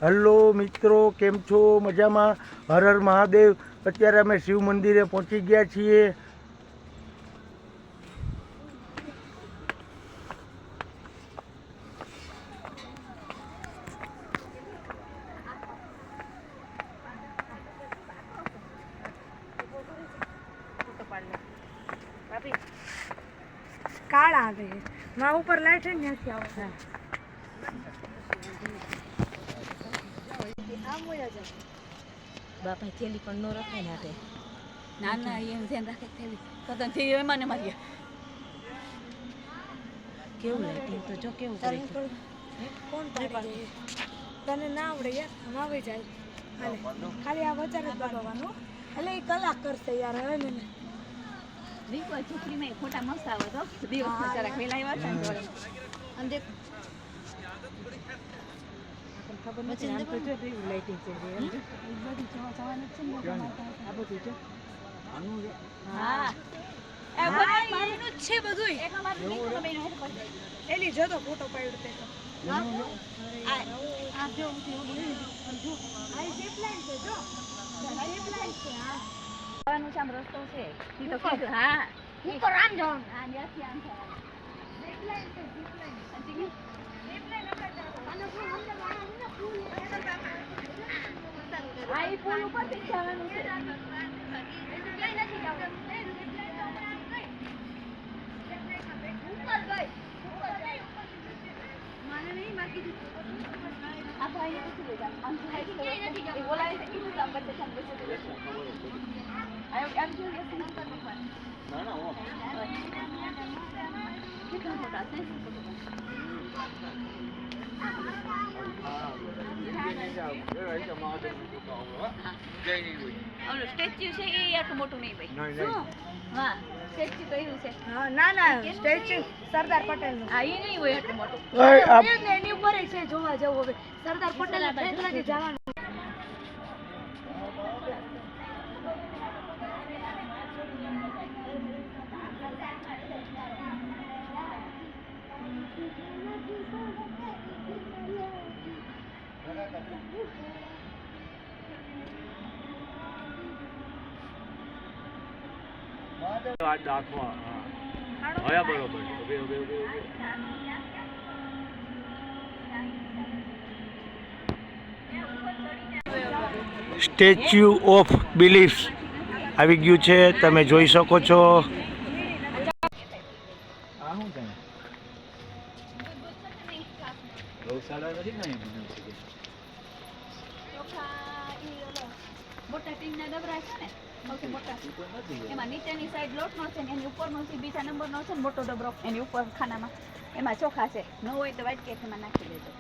Hello મિત્રો, કેમ છો? મજામાં? હર હર મહાદેવ. અત્યારે અમે શિવ મંદિરે પહોંચી ગયા છીએ. કાળા આવે માં ઉપર લાઈટ ને નથી આવતા. બાપા થેલી પણ ન રખાય ને હાથે ના ના એમ ધ્યાન રાખે થેલી કદન થી એમાં ને મારીએ કેવું લાઈટિંગ તો જો કેવું કરે કોણ પાડે તને ના આવડે યાર આમ આવી જાય હાલે ખાલી આ વચારે જ દબાવવાનું એટલે એ કલાક કરશે યાર હવે ને રીકો છોકરી માં ફોટા મસ્ત આવે તો દિવસ માં જરાક વેલા આવ્યા હતા ને અને દેખ ખબર નથી આમ તો જો કેવું લાઈટિંગ છે એ બધી જોવા જવાનું છે ને આ બધું જો હા એ મારું જ છે બધું એક અમારું લીંક બેન હેઠ પર એલી જો તો ફોટો પાડ્યો તે તો આ જો જો આ ઝીપલાઈન છે જો ઝીપલાઈન છે હા જવાનું છે આમ રસ્તો છે ઈ તો કીધું હા ઉપર આમ જવાનું હા ત્યાંથી આમ જવાનું ઝીપલાઈન છે ઝીપલાઈન અંતિમ ઝીપલાઈન અંદર આનો ફૂલ અંદર આનો ફૂલ આ ઈ ફૂલ ઉપરથી જવાનું છે ઝીપલાઈન નથી જવાનું આ ભાઈ પૂછી લેજા આમ નથી બોલાય છે કીધું આમ બચ્ચે ચાલ બચ્ચે આમ જો યસ નંબર નંબર ના ના હો કેટલા ફોટા છે સ્ટેચ્યુ છે એ આટલું મોટું નહીં ભાઈ શું હા સ્ટેચ્યુ કહ્યું છે હા ના ના સ્ટેચ્યુ સરદાર પટેલ નું હા એ નહીં હોય આટલું મોટું એની ઉપર છે જોવા જવું હવે સરદાર પટેલ ને જવાનું સ્ટેચ્યુ ઓફ બિલીફ આવી ગયું છે, તમે જોઈ શકો છો. મોટા ટીનના ડબરા છે ને સૌથી મોટા એમાં નીચેની સાઈડ લોટનો છે ને એની ઉપરનો છે બીજા નંબરનો છે ને મોટો ડબરો એની ઉપર ખાનામાં એમાં ચોખા છે ન હોય તો વાટકી એમાં નાખી દેજો.